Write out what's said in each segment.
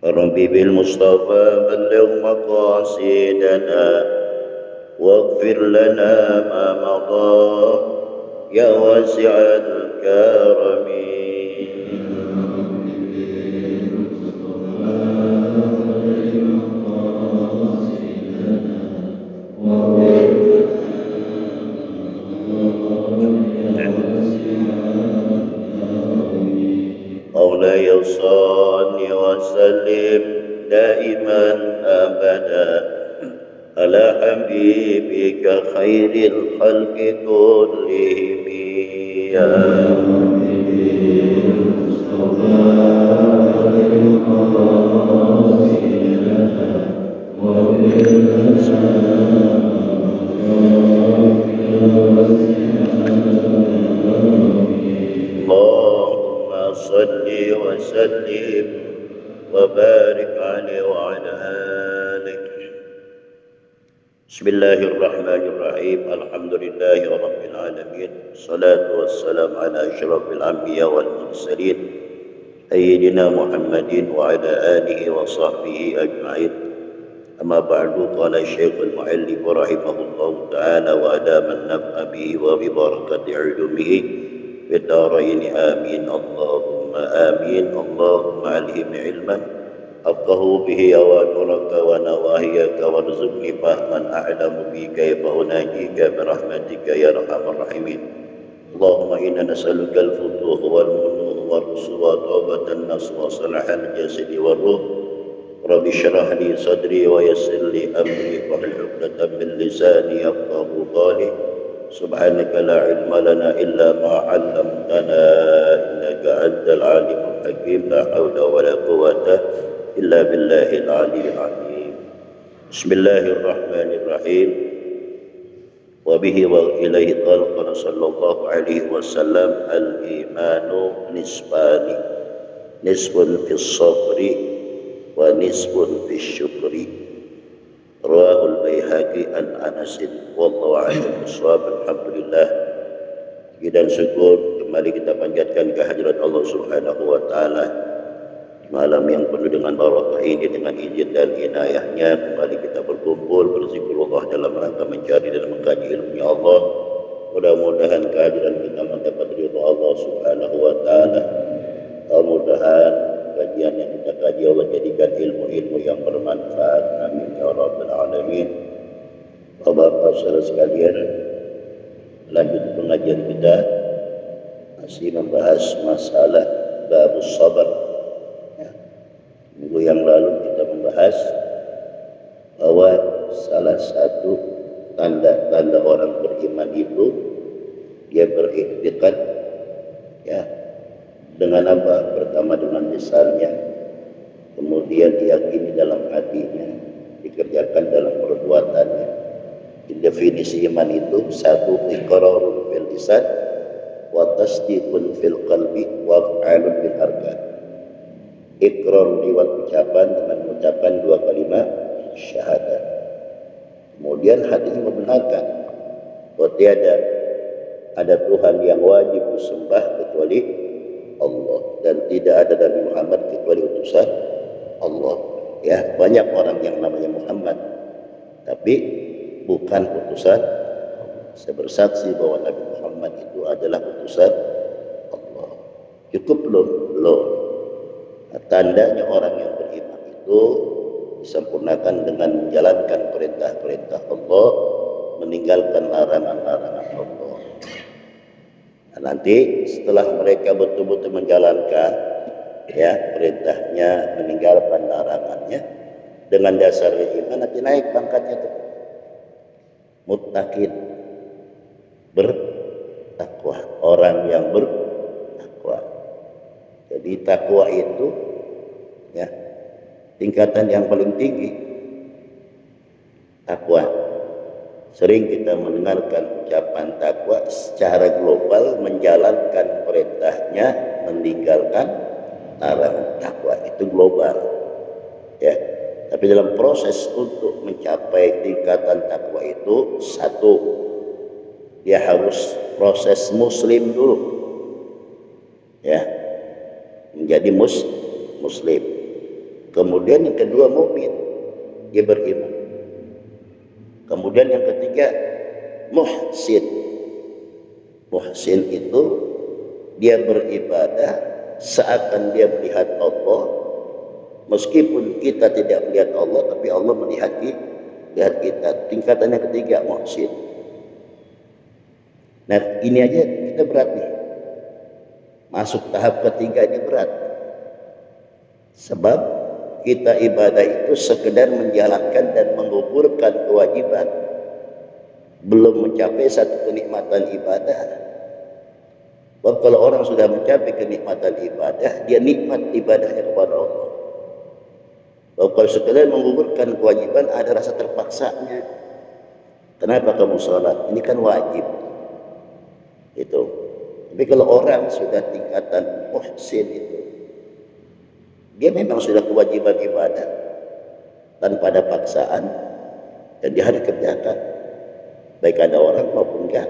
رب بالمصطفى بلغ مقاصدنا واغفر لنا ما مضى يا واسع الكرم. مولاي صل وسلم دائما أبدا على حبيبك خير الخلق كلهم يا اللهم صل وسلم وبارك عليه وعلى آله. بسم الله الرحمن الرحيم. الحمد لله رب العالمين، الصلاة والسلام على أشرف الأنبياء والمرسلين سيدنا محمد وعلى آله وصحبه أجمعين. أما بعد، قال الشيخ المؤلف رحمه الله تعالى وأدام النفع به وببركة علومه في الدارين آمين اللهم آمين. اللهم علمني علما أفقه به أوامرك ونواهيك وارزقني فهما أعلم به كيف أناجيك برحمتك يا أرحم الراحمين. اللهم إنا نسألك الفتوح والمنوح والرشد وطوبة النصر وصلاح الجسد والروح. رب اشرح لي صدري ويسر لي أمري واحلل عقدة من لساني يفقهوا قولي. سبحانك لا علم لنا إلا ما علمتنا إنك أنت العليم الحكيم. لا حول ولا قوة إلا بالله العلي العظيم. بسم الله الرحمن الرحيم. وبه وإليه قال صلى الله عليه وسلم الإيمان نصفان، نصف في الصبر ونصف في الشكر. رواه البيهaqi an Anas wallahu a'lam bishawab. Alhamdulillah, puji dan syukur kembali kita panjatkan kehadirat Allah Subhanahu wa taala di malam yang penuh dengan barakah ini. Dengan izin dan inayahnya kembali kita berkumpul berzikrullah dalam rangka mencari dan mengkaji ilmunya Allah. Mudah-mudahan kehadiran kita mendapat ridha Allah Subhanahu wa taala. Mudah-mudahan kajian yang kita kaji Allah jadikan ilmu-ilmu yang bermanfaat. Amin ya rabbal alamin. Bapak-bapak saudara sekalian, lanjut pengajian kita masih membahas masalah babus sabar. Minggu yang lalu kita membahas bahwa salah satu tanda-tanda orang beriman itu dia beriktikad, ya, dengan apa? Pertama dengan lisannya, kemudian diyakini dalam hatinya, dikerjakan dalam perbuatannya. Definisi iman itu satu, iqrarun fil lisan wa tasdiqun fil qalbi wa af'alun bil arkan. Iqrar lewat ucapan dengan mengucapkan dua kalimat syahadat. Kemudian hatinya membenarkan bahwa tiada ada Tuhan yang wajib disembah kecuali Allah, dan tidak ada Nabi Muhammad kecuali utusan Allah. Ya, banyak orang yang namanya Muhammad tapi bukan utusan Allah. Saya bersaksi bahwa Nabi Muhammad itu adalah utusan Allah. Cukup belum? Belum. Nah, tandanya orang yang beriman itu disempurnakan dengan menjalankan perintah-perintah Allah, meninggalkan larangan-larangan Allah. Nah, nanti setelah mereka betul-betul menjalankan, ya, perintahnya, meninggalkan larangannya dengan dasar iman, nanti naik pangkatnya itu muttaqin, bertakwa, orang yang bertakwa. Jadi takwa itu, ya, tingkatan yang paling tinggi. Takwa, sering kita mendengarkan ucapan takwa secara global, menjalankan perintahnya, meninggalkan larangan. Takwa itu global, ya. Tapi dalam proses untuk mencapai tingkatan takwa itu, satu, dia harus proses muslim dulu, ya, menjadi muslim. Kemudian yang kedua mukmin, dia beriman. Kemudian yang ketiga muhsin. Muhsin itu dia beribadah seakan dia melihat Allah, meskipun kita tidak melihat Allah, tapi Allah melihat kita. Tingkatan yang ketiga muhsin. Nah ini aja kita berat nih, masuk tahap ketiga ini berat, sebab kita ibadah itu sekedar menjalankan dan menggugurkan kewajiban, belum mencapai satu kenikmatan ibadah. Sebab kalau orang sudah mencapai kenikmatan ibadah, dia nikmat ibadahnya kepada Allah. Sebab kalau sekedar menggugurkan kewajiban, ada rasa terpaksanya. Kenapa kamu sholat? Ini kan wajib. Itu. Tapi kalau orang sudah tingkatan muhsin itu, dia memang sudah kewajiban ibadah tanpa ada paksaan dan dia harus kerjakan, baik ada orang maupun enggak.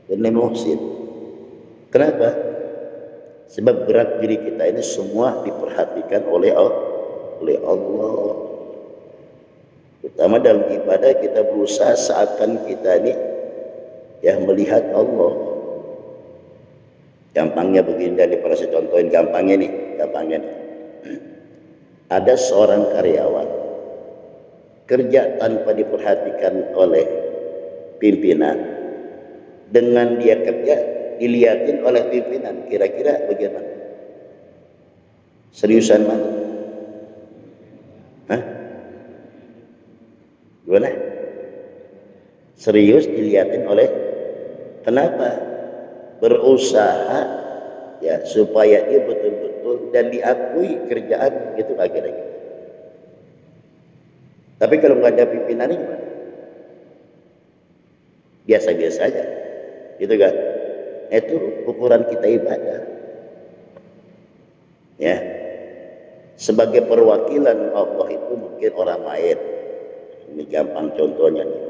Dan muhsin. Kenapa? Sebab berat diri kita ini semua diperhatikan oleh Allah. Terutama dalam ibadah kita berusaha seakan kita ini melihat Allah. Gampangnya begini, dari para saya contohin gampangnya nih. Ada seorang karyawan kerja tanpa diperhatikan oleh pimpinan, dengan dia kerja dilihatin oleh pimpinan, kira-kira bagaimana? Seriusan mana? Hah? Gimana? Serius dilihatin oleh, kenapa? Berusaha supaya dia betul-betul dan diakui kerjaan gitu lagi-lagi. Tapi kalau nggak ada pimpinannya gimana? Biasa-biasa aja, gitu kan? Itu ukuran kita ibadah. Ya, sebagai perwakilan Allah itu mungkin orang lain. Ini gampang contohnya nih.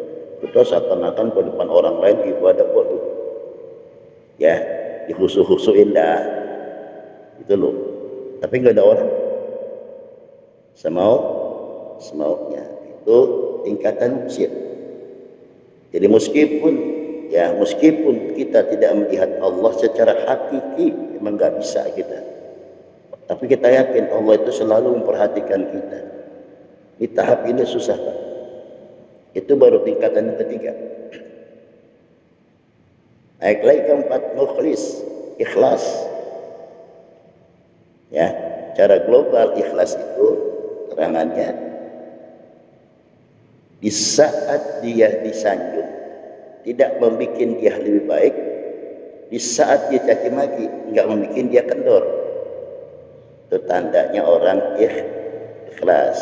Kita seakan-akan ke depan orang lain ibadah bodoh. Ya, dihusu-husuin dah. Itu loh. Tapi nggak ada orang. Semaunya. Itu tingkatan musyrik. Jadi meskipun kita tidak melihat Allah secara hakiki, memang nggak bisa kita. Tapi kita yakin Allah itu selalu memperhatikan kita. Di tahap ini susah, Pak. Itu baru tingkatan yang ketiga. Naik lagi keempat, mukhlis, ikhlas. Ya, cara global ikhlas itu terangannya di saat dia disanjung tidak membuat dia lebih baik, di saat dia caci maki enggak membuat dia kendor. Itu tandanya orang ikhlas.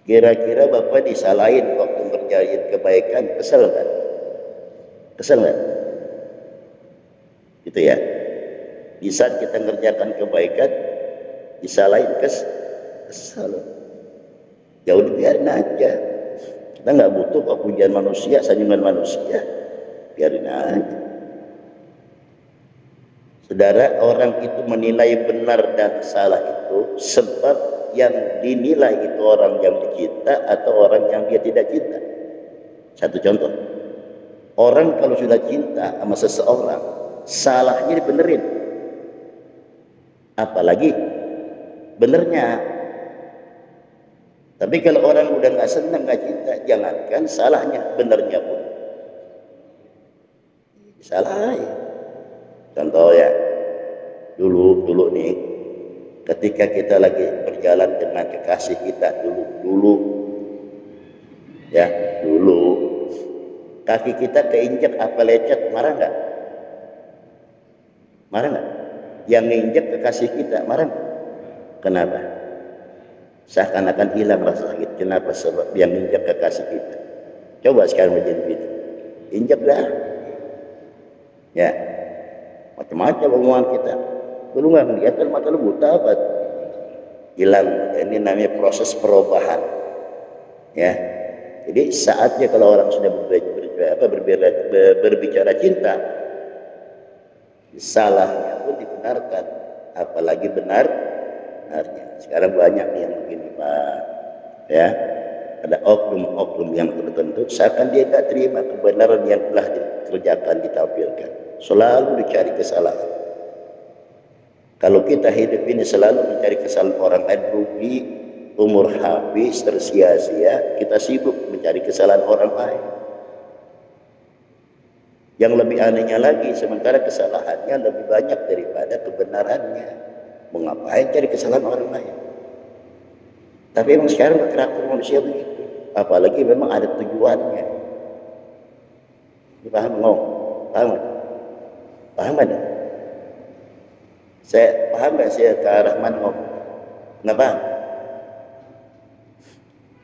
Kira-kira Bapak disalahin waktu ngerjain kebaikan, kesel kan? Kesel nggak? Gitu ya. Di saat kita ngerjakan kebaikan disalahin, kesel. Ya udah biarin aja. Kita nggak butuh pujian manusia, sanjungan manusia. Biarin aja. Saudara, orang itu menilai benar dan salah itu sebab yang dinilai itu orang yang dicinta atau orang yang dia tidak cinta. Satu contoh. Orang kalau sudah cinta sama seseorang, salahnya dibenerin. Apalagi benernya. Tapi kalau orang udah nggak senang, nggak cinta, jangankan salahnya, benernya pun salah. Contoh ya, dulu nih, ketika kita lagi berjalan dengan kekasih kita dulu, kaki kita keinjak apa lecet, marah nggak? Marah nggak? Yang nginjak kekasih kita, marah nggak? Kenapa? Seakan-akan hilang rasa sakit. Kenapa? Sebab yang nginjak kekasih kita. Coba sekarang menjadi begini, injak dah. Ya, macam-macam omongan kita. Lu nggak ngeliat, mata lu buta apa? Hilang. Ini namanya proses perubahan. Ya, jadi saatnya kalau orang sudah berbicara cinta, salahnya pun dibenarkan, apalagi benar. sebenarnya. Sekarang banyak yang begini Pak, ya, ada oknum-oknum yang tertentu seakan dia tidak terima kebenaran yang telah dikerjakan, ditampilkan, selalu dicari kesalahan. Kalau kita hidup ini selalu mencari kesalahan orang lain, rugi, umur habis, tersia-sia, kita sibuk mencari kesalahan orang lain. Yang lebih anehnya lagi, sementara kesalahannya lebih banyak daripada kebenarannya. Mengapain cari kesalahan orang lain? Tapi memang sekarang karakter manusia begitu. Apalagi memang ada tujuannya. Paham nggak? Paham? Paham ada? Saya paham nggak saya ke arah mana ngomong? Nggak paham?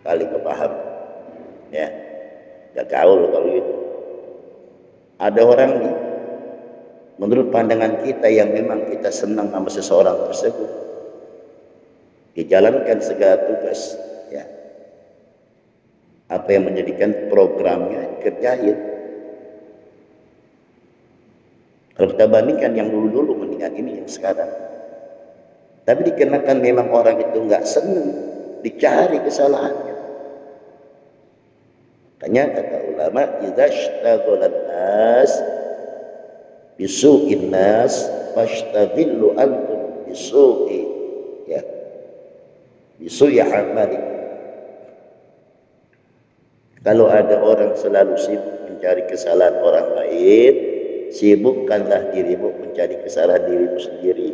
Kali kepaham. Ya, nggak gaul kalau gitu. Ada orang nih, menurut pandangan kita yang memang kita senang sama seseorang tersebut, dijalankan segala tugas, ya, apa yang menjadikan programnya dikerjain. Kalau kita bandingkan yang dulu-dulu mendingan ini yang sekarang. Tapi dikenakan memang orang itu nggak senang, dicari kesalahannya. Makanya kata ulama, idza ishtaghalan nas bisu'in nas fashtaghilu antum bisu'i, ya, bisu'i amali. Kalau ada orang selalu sibuk mencari kesalahan orang lain, sibukkanlah dirimu mencari kesalahan dirimu sendiri.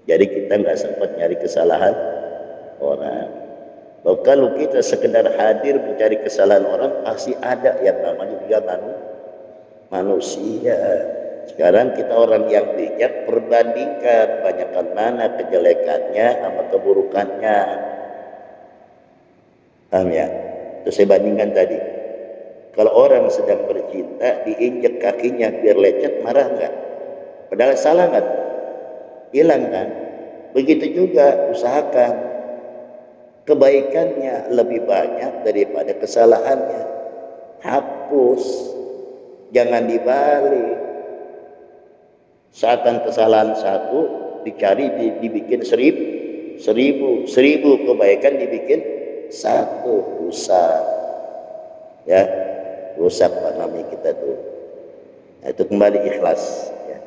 Jadi kita nggak sempat nyari kesalahan orang. Kalau kita sekedar hadir mencari kesalahan orang, pasti ada yang namanya juga manusia. Sekarang kita orang yang bijak, perbandingkan banyakkan mana kejelekannya sama keburukannya. Paham ya? Terus saya bandingkan tadi, kalau orang sedang bercinta, diinjek kakinya biar lecet, marah nggak? Padahal salah nggak? Hilang kan? Begitu juga usahakan kebaikannya lebih banyak daripada kesalahannya. Hapus, jangan dibalik. Seakan kesalahan satu dicari dibikin seribu kebaikan dibikin satu, rusak. Ya, rusak Pak namanya kita tuh. Nah, itu kembali ikhlas. Ya.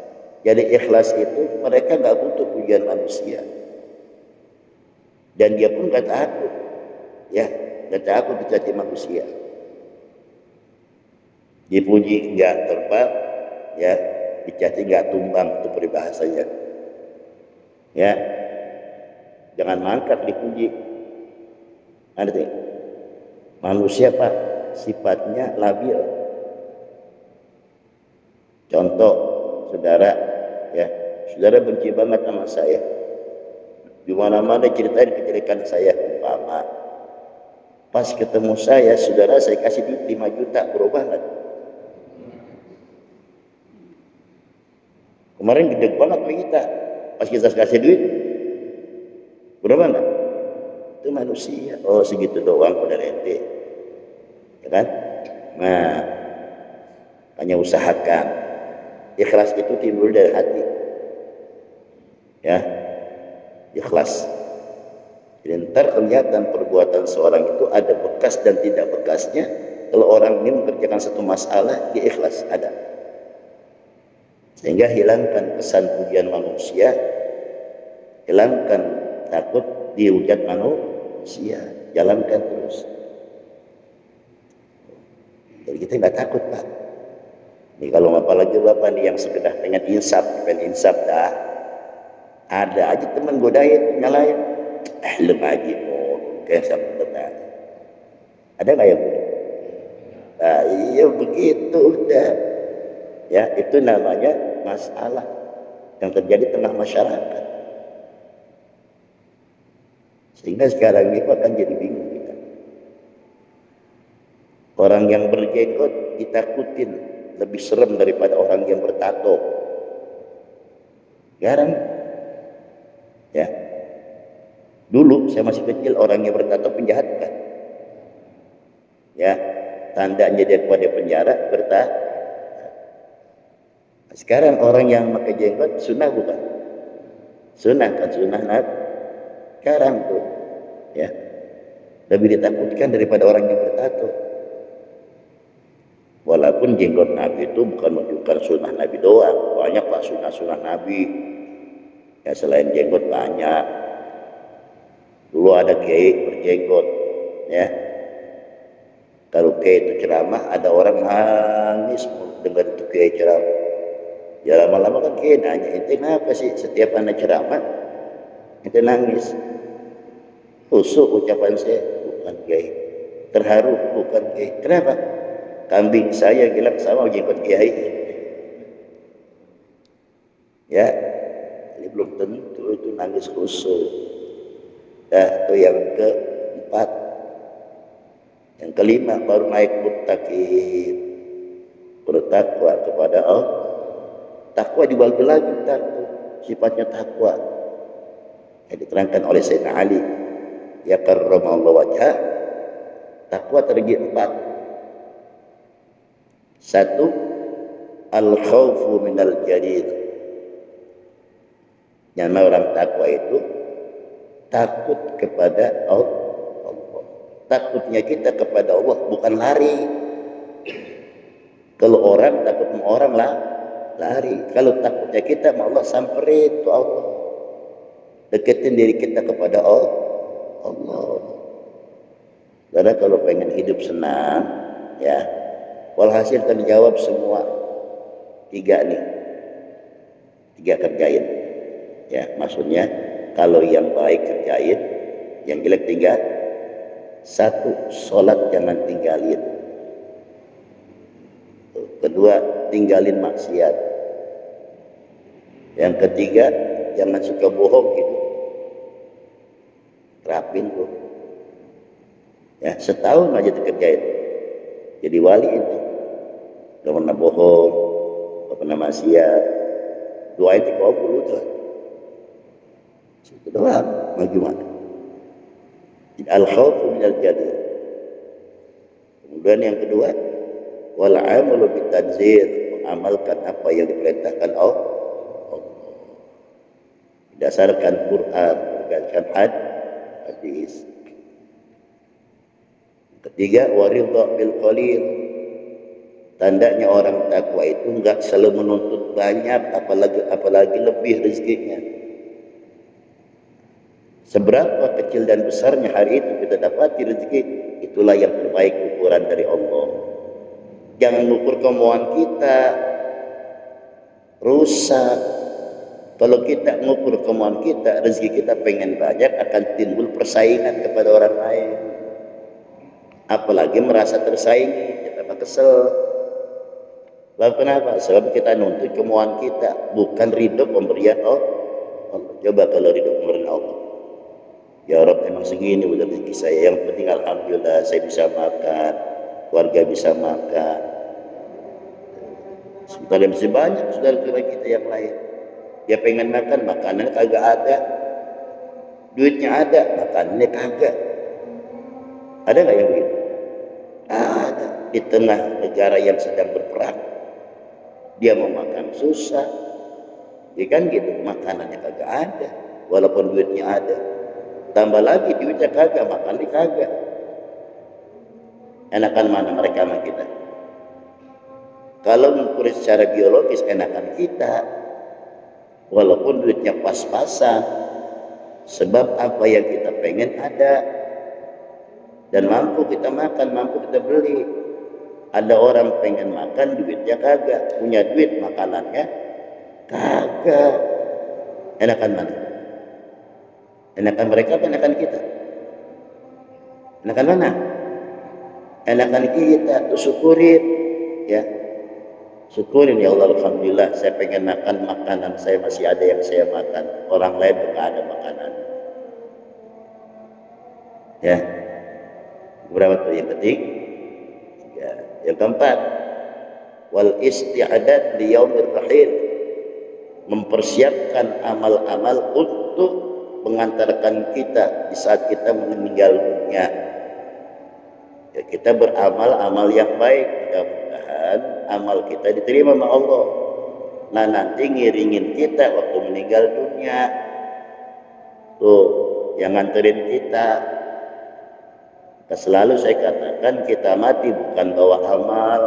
Jadi ikhlas itu mereka nggak butuh pujian manusia. Dan dia pun gak takut, ya, gak takut dicaci manusia. Dipuji gak terbang, ya, dicaci gak tumbang, itu peribahasanya. Ya, jangan mangkat dipuji. Ngerti? Manusia Pak, sifatnya labil. Contoh, saudara, ya, saudara benci banget sama saya. Di mana-mana ceritain kejelekan saya, umpama. Pas ketemu saya, saudara, saya kasih duit 5 juta, berubah nggak? Kemarin gede banget sama kita. Pas kita kasih duit, berubah nggak? Itu manusia. Oh, segitu doang udah ente. Ya kan? Nah, hanya usahakan. Ikhlas itu timbul dari hati. Ya. Ikhlas. Jadi ntar kelihatan perbuatan seorang itu ada bekas dan tidak bekasnya. Kalau orang ini mengerjakan satu masalah, dia ikhlas, ada. Sehingga hilangkan kesan pujian manusia, hilangkan takut dihujat manusia, jalankan terus. Jadi kita nggak takut Pak. Ini kalau apalagi Bapak nih yang sekedar pengen insaf dah. Ada aja teman godain, nyalain. Lu ngaji mau kayak sama benar. Ada nggak ya? Nah, iya begitu udah. Ya, itu namanya masalah yang terjadi tengah masyarakat. Sehingga sekarang ini akan jadi bingung kita. Orang yang berjenggot ditakutin lebih serem daripada orang yang bertato. Sekarang ya, dulu saya masih kecil orang yang bertato penjahat kan, ya, tandanya dia pada penjara bertato. Sekarang orang yang pakai jenggot sunnah bukan? Sunnah kan, sunnah sekarang tuh, ya, lebih ditakutkan daripada orang yang bertato. Walaupun jenggot Nabi itu bukan menunjukkan sunnah Nabi doang, banyak pak sunnah Nabi. Ya selain jenggot banyak. Dulu ada kiai berjenggot, ya. Kalau kiai itu ceramah, ada orang nangis dengan itu kiai ceramah. Ya lama-lama kan kiai nanya, ente kenapa sih setiap anak ceramah ente nangis? Khusyuk ucapan saya, bukan kiai. Terharu, bukan kiai. Kenapa? Kambing saya bilang sama jenggot kiai. Ya, ini belum tentu itu nangis khusyuk. Ya, itu yang keempat. Yang kelima baru naik muttaqin, bertakwa kepada Allah. Takwa dibagi lagi sifatnya takwa. Yang diterangkan oleh Sayyidina Ali, ya karramallahu wajhah, takwa terbagi 4. 1, al-khawfu minal jalil. Yang orang takwa itu takut kepada Allah. Takutnya kita kepada Allah bukan lari. Kalau orang takut sama orang lah lari. Kalau takutnya kita sama Allah samperin itu Allah. Deketin diri kita kepada Allah. Karena kalau pengen hidup senang, ya, walhasil terjawab semua 3 nih. 3 kerjain. Ya, maksudnya kalau yang baik kerjain, yang jelek tinggal. 1, sholat jangan tinggalin. 2, tinggalin maksiat. Yang ketiga, jangan suka bohong gitu. Terapin tuh. Ya, setahun aja dikerjain. Jadi wali itu. Gak pernah bohong, gak pernah maksiat. Doain dikabul udah. Itu doang, mau gimana? Al-khawfu minal jalil. Kemudian yang kedua, wal amalu bitanzir, mengamalkan apa yang diperintahkan Allah. Berdasarkan Quran, berdasarkan hadis. Ketiga, waridha bil qalil. Tandanya orang takwa itu enggak selalu menuntut banyak, apalagi lebih rezekinya. Seberapa kecil dan besarnya hari itu kita dapati rezeki, itulah yang terbaik ukuran dari Allah. Jangan ukur kemauan kita, rusak. Kalau kita ngukur kemauan kita, rezeki kita pengen banyak, akan timbul persaingan kepada orang lain. Apalagi merasa tersaingi, kita kesel. Lalu kenapa? Sebab kita nuntut kemauan kita, bukan ridho pemberian Allah. Coba kalau ridho pemberian Allah. Ya Rabb, emang segini udah rezeki saya. Yang penting alhamdulillah saya bisa makan, keluarga bisa makan. Sementara masih banyak saudara-saudara kita yang lain. Dia pengen makan, makanan kagak ada. Duitnya ada, makanannya kagak. Ada nggak yang begitu? Ada. Di tengah negara yang sedang berperang, dia mau makan susah. Ya kan gitu, makanannya kagak ada, walaupun duitnya ada. Tambah lagi duitnya kagak, makannya kagak. Enakan mana mereka sama kita? Kalau mengukur secara biologis enakan kita, walaupun duitnya pas-pasan. Sebab apa yang kita pengen ada, dan mampu kita makan, mampu kita beli. Ada orang pengen makan, duitnya kagak, punya duit, makanannya kagak. Enakan mana? Enakan mereka apa enakan kita? Enakan mana? Enakan kita, tuh syukurin, ya. Syukurin ya Allah, alhamdulillah saya pengen makan, makanan saya masih ada yang saya makan. Orang lain enggak ada makanan. Ya. Berapa tuh yang ketiga? Ya. Yang keempat, wal isti'adad li yaumir rahil. Mempersiapkan amal-amal untuk mengantarkan kita di saat kita meninggal dunia. Ya, kita beramal amal yang baik, mudah-mudahan amal kita diterima sama Allah. Nah nanti ngiringin kita waktu meninggal dunia. Tuh, yang nganterin kita. Selalu saya katakan kita mati bukan bawa amal,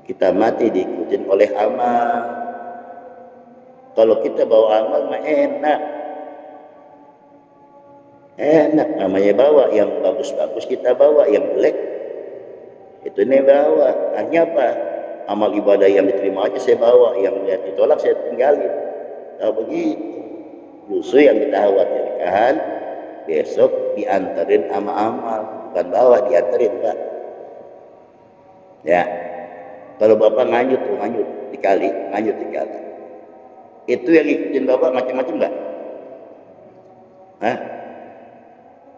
kita mati diikutin oleh amal. Kalau kita bawa amal mah enak namanya bawa yang bagus-bagus, kita bawa yang jelek itu nih bawa. Hanya apa, amal ibadah yang diterima aja saya bawa, yang ditolak saya tinggalin. Nah begitu. Justru yang kita khawatirkan besok dianterin sama amal, bukan bawa, dianterin Pak. Ya, kalau Bapak nganyut dikali. Itu yang ikutin Bapak macam-macam enggak? Hah?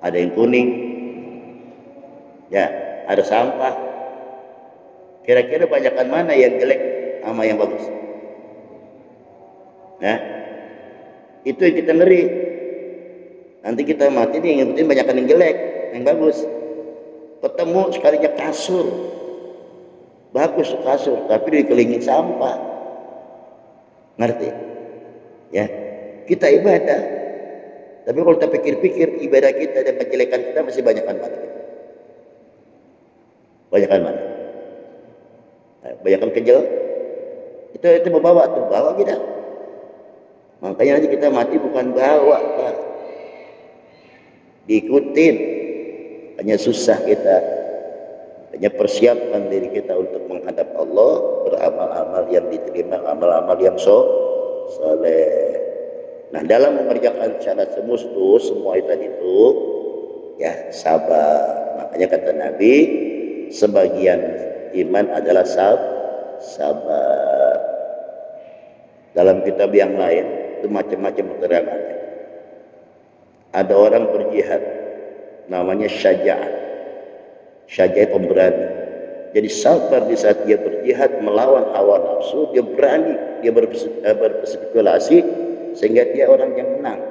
Ada yang kuning, ya, ada sampah. Kira-kira banyakan mana yang jelek sama yang bagus? Nah, itu yang kita ngeri. Nanti kita mati nih ngikutin banyakan yang jelek, yang bagus. Ketemu sekalinya kasur, bagus kasur, tapi dikelilingin sampah. Ngerti? Ya, kita ibadah. Tapi kalau kita pikir-pikir ibadah kita dan kejelekan kita masih banyakan mana? Banyakan mana? Banyakan kejel. Itu bawa kita. Makanya nanti kita mati bukan bawa, Pak. Diikutin. Hanya susah kita. Hanya persiapkan diri kita untuk menghadap Allah, beramal-amal yang diterima, amal-amal yang soleh. Nah, dalam mengerjakan syarat semua itu ya sabar. Makanya kata Nabi, sebagian iman adalah sabar. Dalam kitab yang lain itu macam-macam keterangannya. Ada orang berjihad namanya Syaja'ah. Syaja'ah pemberani. Jadi sabar di saat dia berjihad melawan hawa nafsu, dia berani, dia berspekulasi sehingga dia orang yang menang.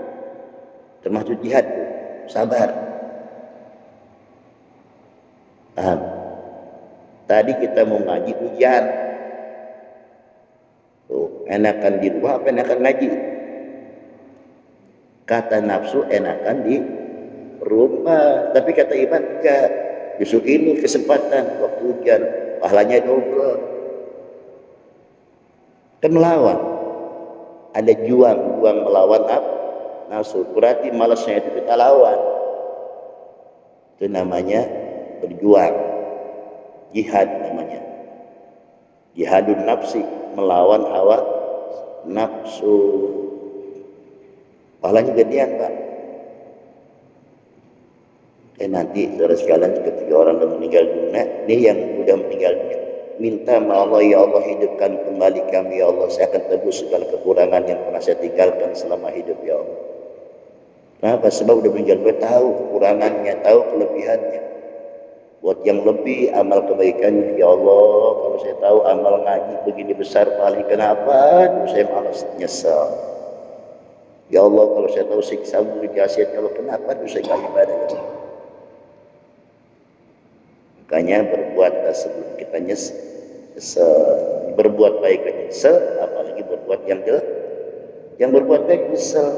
Termasuk jihad, sabar. Paham? Tadi kita mau ngaji hujan. Tuh, enakan di rumah apa enakan ngaji? Kata nafsu enakan di rumah, tapi kata iman enggak. Justru ini kesempatan waktu hujan, pahalanya double. Kan melawan. Ada juang melawan nafsu. Berarti malasnya itu kita lawan. Itu namanya berjuang. Jihad namanya. Jihadun nafsi, melawan hawa nafsu. Pahalanya gedean, Pak. Nanti saudara sekalian ketika orang yang meninggal dunia, ini yang udah meninggal dunia, minta sama Allah, ya Allah hidupkan kembali kami ya Allah, saya akan tebus segala kekurangan yang pernah saya tinggalkan selama hidup ya Allah. Kenapa? Sebab udah meninggal dunia, tahu kekurangannya, tahu kelebihannya. Buat yang lebih amal kebaikannya, ya Allah kalau saya tahu amal ngaji begini besar paling kenapa saya malas, nyesal. Ya Allah kalau saya tahu siksa berjasiat, ya Allah kenapa saya gak ibadah ya Allah. Makanya berbuat sebelum kita berbuat baik nyesel, apalagi berbuat yang jelek. Yang berbuat baik nyesel,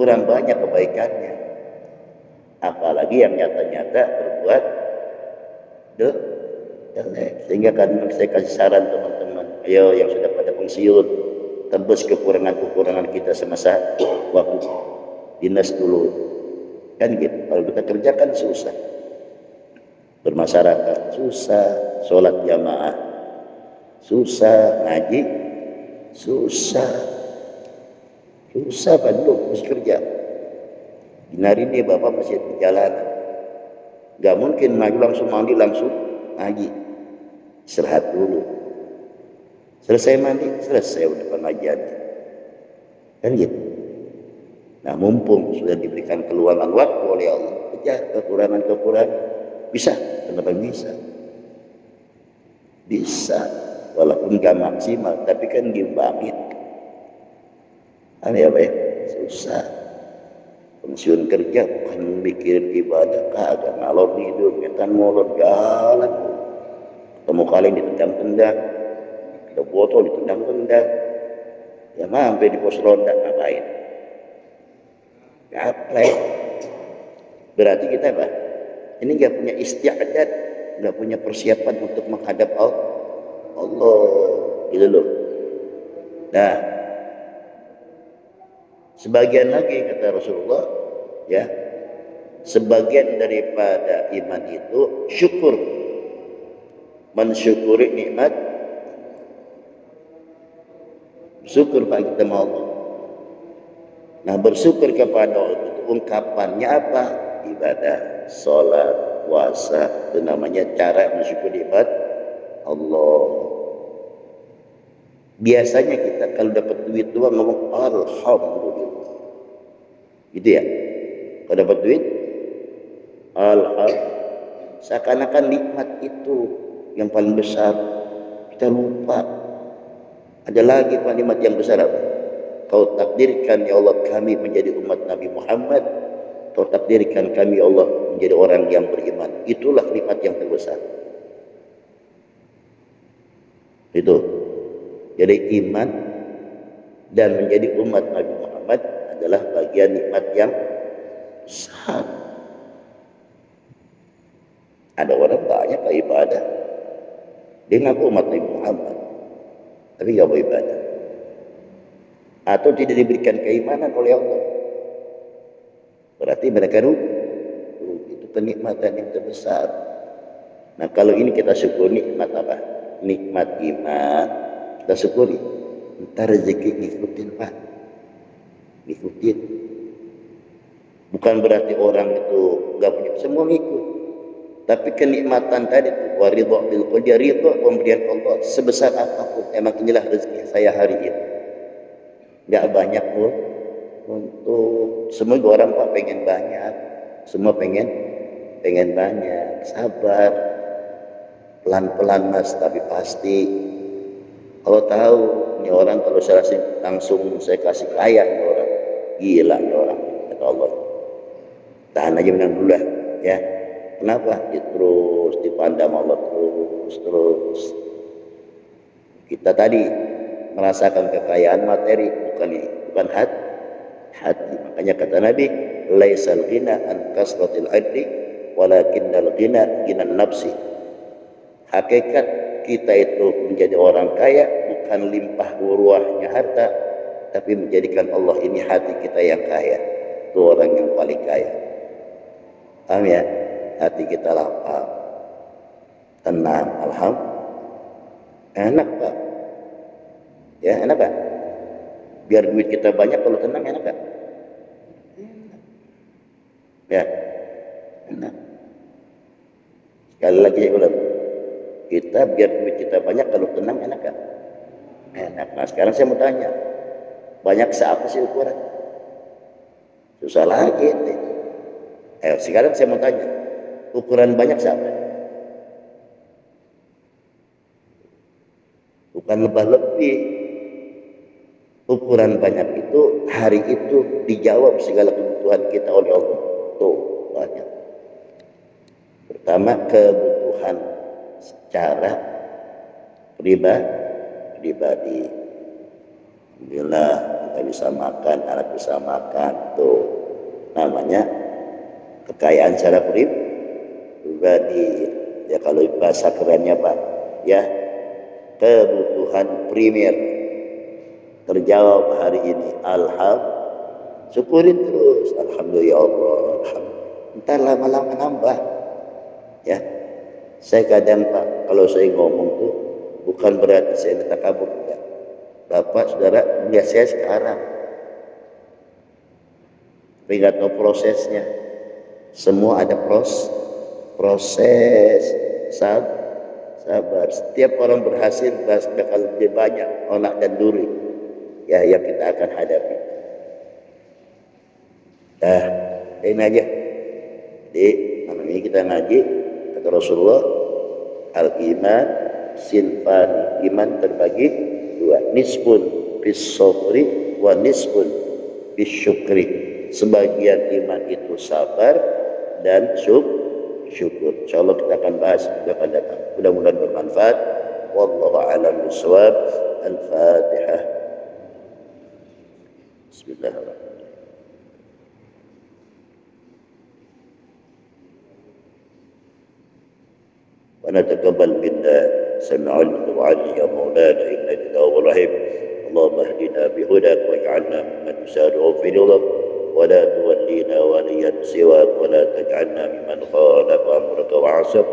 kurang banyak kebaikannya. Apalagi yang nyata-nyata berbuat jelek. Sehingga kadang saya kasih saran teman-teman, ayo yang sudah pada pensiun, tebus kekurangan-kekurangan kita semasa waktu dinas dulu. Kan gitu. Kalau kita kerjakan susah. Bermasyarakat susah, sholat jamaah susah, ngaji susah kan lu mesti kerja. Hari ini Bapak masih di jalanan, gak mungkin maju langsung mandi langsung ngaji. Istirahat dulu, selesai mandi selesai udah pengajian kan gitu. Nah mumpung sudah diberikan keluangan waktu oleh Allah, kejar kekurangan. Bisa, kenapa bisa walaupun gak maksimal, tapi kan gimbangin. Aneh apa ya? Susah. Pensiun kerja bukan mikirin ibadah, kagak ngalor hidup, ngetan molor jalan. Ketemu kali ditendang-tendang, ada botol ditendang-tendang, ya sampai di pos ronda ngapain? Apply. Berarti kita apa? Ini nggak punya istiadat, nggak punya persiapan untuk menghadap Allah, gitu loh. Nah, sebagian lagi kata Rasulullah, ya, sebagian daripada iman itu syukur, mensyukuri nikmat, bersyukur Pak kita mau Allah. Nah, bersyukur kepada Allah itu ungkapannya apa? Ibadah, sholat, puasa, itu namanya cara mensyukuri nikmat Allah. Biasanya kita kalau dapat duit doang ngomong alhamdulillah, gitu ya. Kalau dapat duit, alhamdulillah. Seakan-akan nikmat itu yang paling besar. Kita lupa. Ada lagi Pak nikmat yang besar apa? Kau takdirkan ya Allah kami menjadi umat Nabi Muhammad. Kau takdirkan kami ya Allah menjadi orang yang beriman. Itulah nikmat yang terbesar. Itu. Jadi iman dan menjadi umat Nabi Muhammad adalah bagian nikmat yang besar. Ada orang banyak ibadah, dia ngaku umat Nabi Muhammad, tapi nggak beribadah, atau tidak diberikan keimanan oleh Allah. Berarti mereka rugi. Itu kenikmatan yang terbesar. Nah, kalau ini kita syukuri nikmat apa? Nikmat iman, kita syukuri. Ntar rezeki ngikutin Pak, ngikutin. Bukan berarti orang itu nggak punya, semua ngikut. Tapi kenikmatan tadi itu waridho bil qadar, ridho pemberian Allah sebesar apapun. Emang inilah rezeki saya hari ini. Nggak banyak pun untuk semua orang Pak pengen banyak, semua pengen banyak. Sabar, pelan-pelan Mas, tapi pasti. Kalau tahu ini orang kalau saya langsung saya kasih kaya ini orang, gila ini orang, kata Allah. Tahan aja menang dulu lah, ya. Kenapa? Terus dipandang Allah terus. Kita tadi merasakan kekayaan materi, bukan hati. Makanya kata Nabi, laisal ghina an kasratil adli walakinnal ghina ghinan nafsi. Hakikat kita itu menjadi orang kaya bukan limpah ruahnya harta, tapi menjadikan Allah ini hati kita yang kaya. Itu orang yang paling kaya. Paham ya? Hati kita lapang, tenang, alhamdulillah. Enak Pak, ya enak Pak. Biar duit kita banyak, kalau tenang enak Pak. Ya, enak. Sekali lagi ulang, kita biar duit kita banyak, kalau tenang enak Pak. Enak. Nah sekarang saya mau tanya, banyak seapa sih ukuran? Susah lagi. Sekarang saya mau tanya, ukuran banyak siapa? Bukan lebih. Ukuran banyak itu hari itu dijawab segala kebutuhan kita oleh Allah. Tuh banyak. Pertama kebutuhan secara pribadi. Alhamdulillah kita bisa makan, anak bisa makan. Tuh namanya kekayaan secara pribadi. Ya kalau bahasa kerennya Pak, ya kebutuhan primer terjawab hari ini. Alhamdulillah, syukurin terus. Alhamdulillah ya Allah, alhamdulillah. Ntar lama-lama nambah. Ya, saya kadang Pak kalau saya ngomong tuh bukan berarti saya minta kabur enggak. Bapak saudara lihat saya sekarang, tapi nggak tahu prosesnya. Semua ada proses sabar. Setiap orang berhasil bakal lebih banyak onak dan duri ya yang kita akan hadapi. Nah, ini aja. Jadi namanya kita ngaji kata Rasulullah, al-iman sinfani, iman terbagi dua, nisbun bis sabri wa nisbun bis syukri. Sebagian iman itu sabar dan syukur. Insyaallah kita akan bahas juga akan datang. Mudah-mudahan bermanfaat. Wallahu a'lam bishawab. Al-Fatihah. Bismillahirrahmanirrahim. ونتقبل منا سمع الدعاء يا مولانا إنك تواب رحيم. اللهم اهدنا بهداك واجعلنا ممن يسارع في رضاك ولا تولينا وليا سواك ولا تجعلنا ممن خالف أمرك وعصك.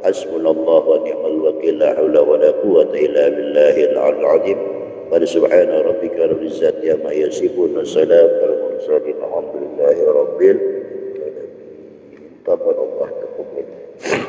حسبنا الله ونعم الوكيل لا حول ولا قوة إلا بالله العلي العظيم. سبحان ربك رب العزة عما يصفون وسلام على المرسلين الحمد لله رب العالمين. تقبل الله تقبل.